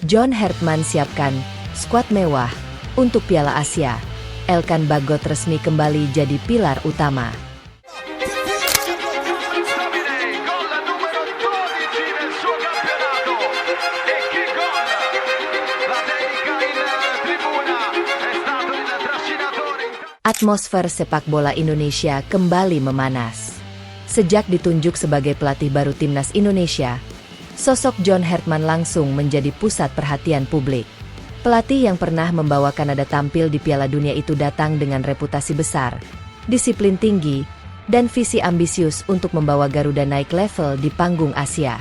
John Hertman siapkan skuad mewah untuk Piala Asia. Elkan Bagot resmi kembali jadi pilar utama. Atmosfer sepak bola Indonesia kembali memanas. Sejak ditunjuk sebagai pelatih baru Timnas Indonesia, sosok John Hertman langsung menjadi pusat perhatian publik. Pelatih yang pernah membawa Kanada tampil di Piala Dunia itu datang dengan reputasi besar, disiplin tinggi, dan visi ambisius untuk membawa Garuda naik level di panggung Asia.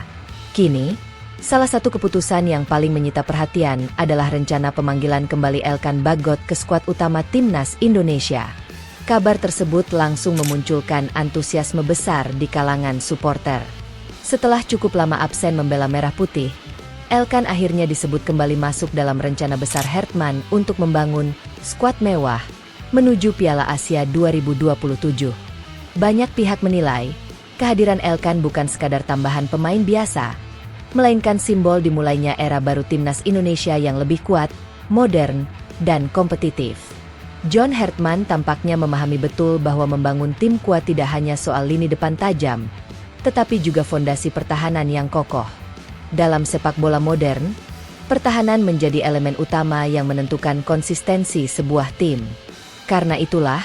Kini, salah satu keputusan yang paling menyita perhatian adalah rencana pemanggilan kembali Elkan Bagot ke skuad utama Timnas Indonesia. Kabar tersebut langsung memunculkan antusiasme besar di kalangan supporter. Setelah cukup lama absen membela Merah Putih, Elkan akhirnya disebut kembali masuk dalam rencana besar Hertman untuk membangun skuad mewah menuju Piala Asia 2027. Banyak pihak menilai, kehadiran Elkan bukan sekadar tambahan pemain biasa, melainkan simbol dimulainya era baru Timnas Indonesia yang lebih kuat, modern, dan kompetitif. John Hertman tampaknya memahami betul bahwa membangun tim kuat tidak hanya soal lini depan tajam, tetapi juga fondasi pertahanan yang kokoh. Dalam sepak bola modern, pertahanan menjadi elemen utama yang menentukan konsistensi sebuah tim. Karena itulah,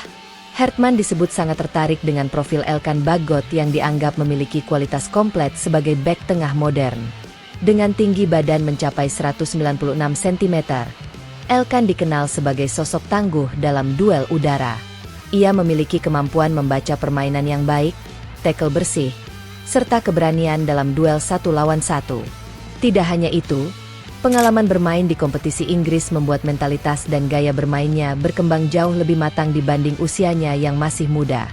Hertman disebut sangat tertarik dengan profil Elkan Bagot yang dianggap memiliki kualitas komplit sebagai bek tengah modern. Dengan tinggi badan mencapai 196 cm, Elkan dikenal sebagai sosok tangguh dalam duel udara. Ia memiliki kemampuan membaca permainan yang baik, tackle bersih, serta keberanian dalam duel 1 lawan 1. Tidak hanya itu, pengalaman bermain di kompetisi Inggris membuat mentalitas dan gaya bermainnya berkembang jauh lebih matang dibanding usianya yang masih muda.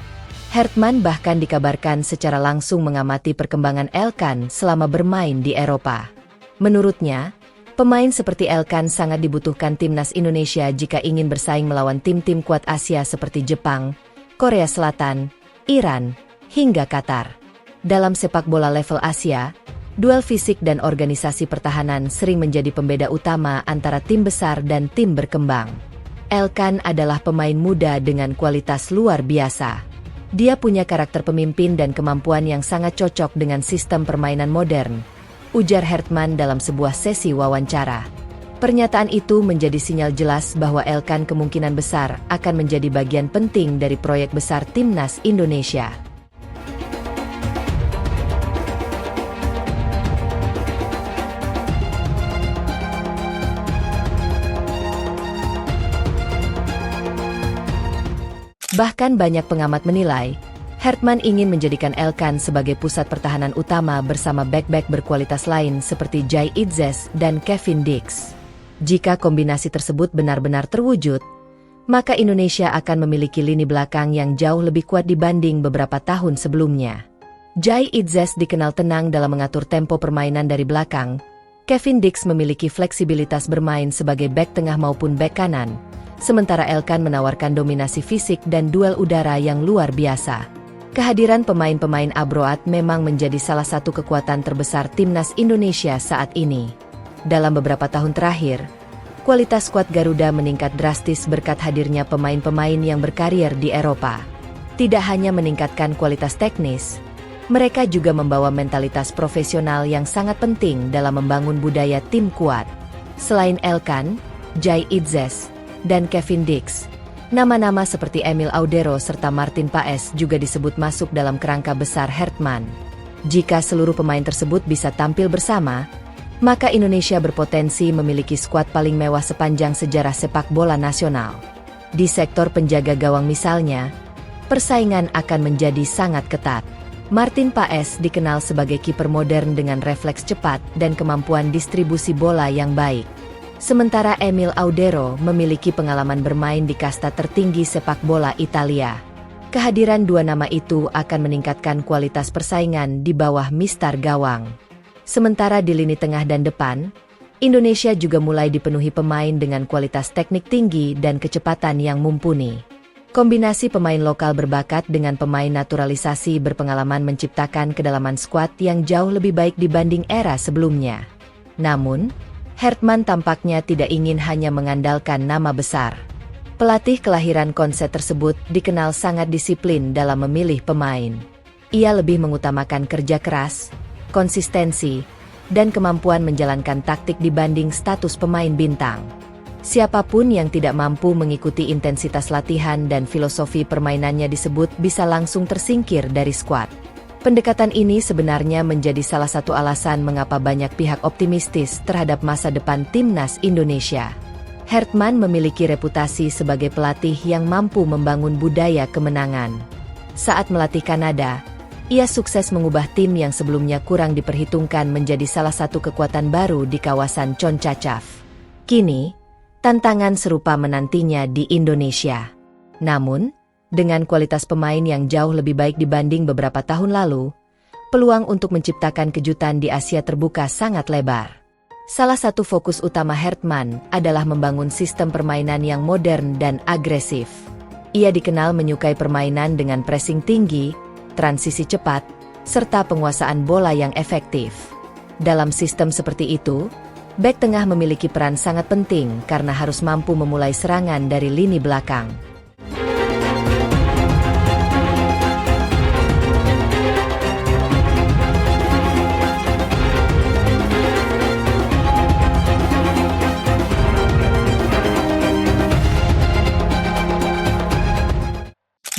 Hertman bahkan dikabarkan secara langsung mengamati perkembangan Elkan selama bermain di Eropa. Menurutnya, pemain seperti Elkan sangat dibutuhkan Timnas Indonesia jika ingin bersaing melawan tim-tim kuat Asia seperti Jepang, Korea Selatan, Iran, hingga Qatar. Dalam sepak bola level Asia, duel fisik dan organisasi pertahanan sering menjadi pembeda utama antara tim besar dan tim berkembang. Elkan adalah pemain muda dengan kualitas luar biasa. Dia punya karakter pemimpin dan kemampuan yang sangat cocok dengan sistem permainan modern, ujar Hertman dalam sebuah sesi wawancara. Pernyataan itu menjadi sinyal jelas bahwa Elkan kemungkinan besar akan menjadi bagian penting dari proyek besar Timnas Indonesia. Bahkan banyak pengamat menilai, Hertman ingin menjadikan Elkan sebagai pusat pertahanan utama bersama bek-bek berkualitas lain seperti Jai Idzes dan Kevin Dix. Jika kombinasi tersebut benar-benar terwujud, maka Indonesia akan memiliki lini belakang yang jauh lebih kuat dibanding beberapa tahun sebelumnya. Jai Idzes dikenal tenang dalam mengatur tempo permainan dari belakang. Kevin Dix memiliki fleksibilitas bermain sebagai bek tengah maupun bek kanan. Sementara Elkan menawarkan dominasi fisik dan duel udara yang luar biasa. Kehadiran pemain-pemain abroad memang menjadi salah satu kekuatan terbesar Timnas Indonesia saat ini. Dalam beberapa tahun terakhir, kualitas skuad Garuda meningkat drastis berkat hadirnya pemain-pemain yang berkarier di Eropa. Tidak hanya meningkatkan kualitas teknis, mereka juga membawa mentalitas profesional yang sangat penting dalam membangun budaya tim kuat. Selain Elkan, Jai Idzes, dan Kevin Dix, nama-nama seperti Emil Audero serta Martin Paes juga disebut masuk dalam kerangka besar Hertman. Jika seluruh pemain tersebut bisa tampil bersama, maka Indonesia berpotensi memiliki skuad paling mewah sepanjang sejarah sepak bola nasional. Di sektor penjaga gawang misalnya, persaingan akan menjadi sangat ketat. Martin Paes dikenal sebagai kiper modern dengan refleks cepat dan kemampuan distribusi bola yang baik. Sementara Emil Audero memiliki pengalaman bermain di kasta tertinggi sepak bola Italia. Kehadiran dua nama itu akan meningkatkan kualitas persaingan di bawah mistar gawang. Sementara di lini tengah dan depan, Indonesia juga mulai dipenuhi pemain dengan kualitas teknik tinggi dan kecepatan yang mumpuni. Kombinasi pemain lokal berbakat dengan pemain naturalisasi berpengalaman menciptakan kedalaman skuad yang jauh lebih baik dibanding era sebelumnya. Namun, Hertman tampaknya tidak ingin hanya mengandalkan nama besar. Pelatih kelahiran Konset tersebut dikenal sangat disiplin dalam memilih pemain. Ia lebih mengutamakan kerja keras, konsistensi, dan kemampuan menjalankan taktik dibanding status pemain bintang. Siapapun yang tidak mampu mengikuti intensitas latihan dan filosofi permainannya disebut bisa langsung tersingkir dari skuad. Pendekatan ini sebenarnya menjadi salah satu alasan mengapa banyak pihak optimistis terhadap masa depan timnas Indonesia. Hertman memiliki reputasi sebagai pelatih yang mampu membangun budaya kemenangan. Saat melatih Kanada, ia sukses mengubah tim yang sebelumnya kurang diperhitungkan menjadi salah satu kekuatan baru di kawasan CONCACAF. Kini, tantangan serupa menantinya di Indonesia. Namun, dengan kualitas pemain yang jauh lebih baik dibanding beberapa tahun lalu, peluang untuk menciptakan kejutan di Asia terbuka sangat lebar. Salah satu fokus utama Hertman adalah membangun sistem permainan yang modern dan agresif. Ia dikenal menyukai permainan dengan pressing tinggi, transisi cepat, serta penguasaan bola yang efektif. Dalam sistem seperti itu, bek tengah memiliki peran sangat penting karena harus mampu memulai serangan dari lini belakang.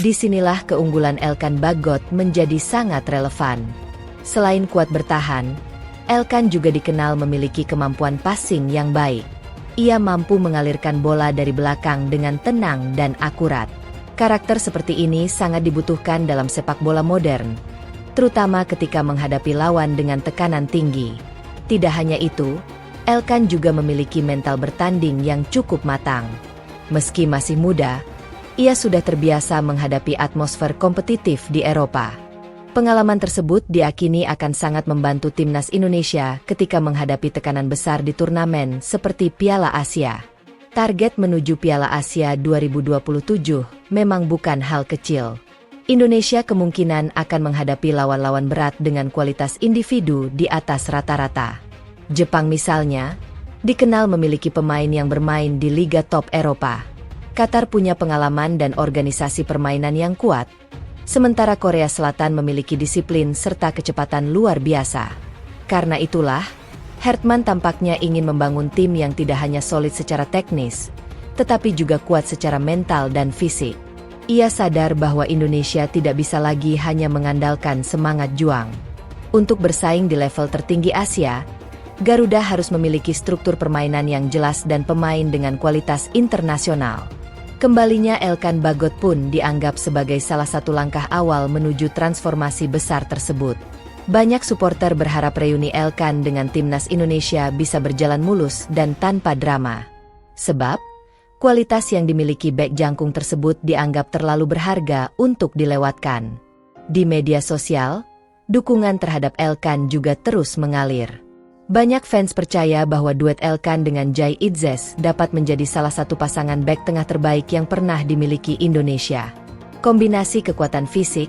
Disinilah keunggulan Elkan Bagot menjadi sangat relevan. Selain kuat bertahan, Elkan juga dikenal memiliki kemampuan passing yang baik. Ia mampu mengalirkan bola dari belakang dengan tenang dan akurat. Karakter seperti ini sangat dibutuhkan dalam sepak bola modern, terutama ketika menghadapi lawan dengan tekanan tinggi. Tidak hanya itu, Elkan juga memiliki mental bertanding yang cukup matang. Meski masih muda, ia sudah terbiasa menghadapi atmosfer kompetitif di Eropa. Pengalaman tersebut diakini akan sangat membantu timnas Indonesia ketika menghadapi tekanan besar di turnamen seperti Piala Asia. Target menuju Piala Asia 2027 memang bukan hal kecil. Indonesia kemungkinan akan menghadapi lawan-lawan berat dengan kualitas individu di atas rata-rata. Jepang misalnya, dikenal memiliki pemain yang bermain di liga top Eropa. Qatar punya pengalaman dan organisasi permainan yang kuat, sementara Korea Selatan memiliki disiplin serta kecepatan luar biasa. Karena itulah, Hertman tampaknya ingin membangun tim yang tidak hanya solid secara teknis, tetapi juga kuat secara mental dan fisik. Ia sadar bahwa Indonesia tidak bisa lagi hanya mengandalkan semangat juang. Untuk bersaing di level tertinggi Asia, Garuda harus memiliki struktur permainan yang jelas dan pemain dengan kualitas internasional. Kembalinya Elkan Bagot pun dianggap sebagai salah satu langkah awal menuju transformasi besar tersebut. Banyak supporter berharap reuni Elkan dengan timnas Indonesia bisa berjalan mulus dan tanpa drama. Sebab, kualitas yang dimiliki bek jangkung tersebut dianggap terlalu berharga untuk dilewatkan. Di media sosial, dukungan terhadap Elkan juga terus mengalir. Banyak fans percaya bahwa duet Elkan dengan Jai Itzes dapat menjadi salah satu pasangan bek tengah terbaik yang pernah dimiliki Indonesia. Kombinasi kekuatan fisik,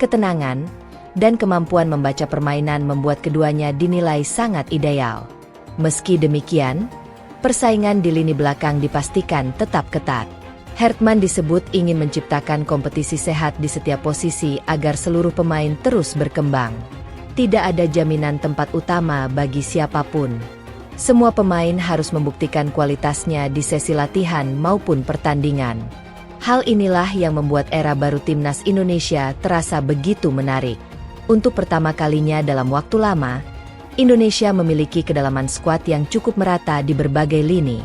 ketenangan, dan kemampuan membaca permainan membuat keduanya dinilai sangat ideal. Meski demikian, persaingan di lini belakang dipastikan tetap ketat. Hertman disebut ingin menciptakan kompetisi sehat di setiap posisi agar seluruh pemain terus berkembang. Tidak ada jaminan tempat utama bagi siapapun. Semua pemain harus membuktikan kualitasnya di sesi latihan maupun pertandingan. Hal inilah yang membuat era baru timnas Indonesia terasa begitu menarik. Untuk pertama kalinya dalam waktu lama, Indonesia memiliki kedalaman skuad yang cukup merata di berbagai lini.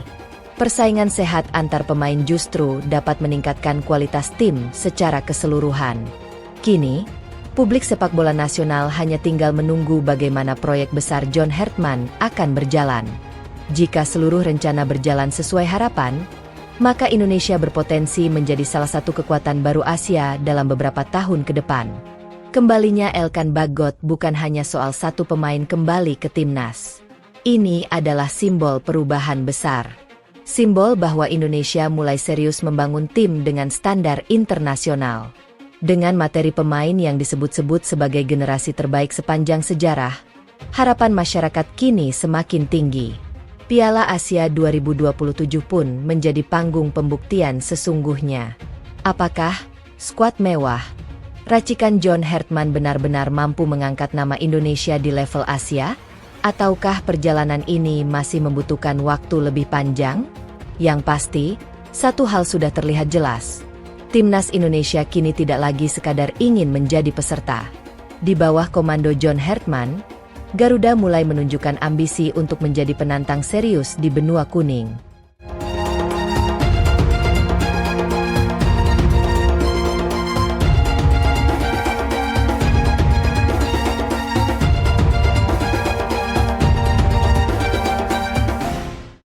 Persaingan sehat antar pemain justru dapat meningkatkan kualitas tim secara keseluruhan. Kini, publik sepak bola nasional hanya tinggal menunggu bagaimana proyek besar John Hertman akan berjalan. Jika seluruh rencana berjalan sesuai harapan, maka Indonesia berpotensi menjadi salah satu kekuatan baru Asia dalam beberapa tahun ke depan. Kembalinya Elkan Bagot bukan hanya soal satu pemain kembali ke timnas. Ini adalah simbol perubahan besar. Simbol bahwa Indonesia mulai serius membangun tim dengan standar internasional. Dengan materi pemain yang disebut-sebut sebagai generasi terbaik sepanjang sejarah, harapan masyarakat kini semakin tinggi. Piala Asia 2027 pun menjadi panggung pembuktian sesungguhnya. Apakah skuad mewah, racikan John Hartman benar-benar mampu mengangkat nama Indonesia di level Asia? Ataukah perjalanan ini masih membutuhkan waktu lebih panjang? Yang pasti, satu hal sudah terlihat jelas. Timnas Indonesia kini tidak lagi sekadar ingin menjadi peserta. Di bawah komando John Hartman, Garuda mulai menunjukkan ambisi untuk menjadi penantang serius di benua kuning.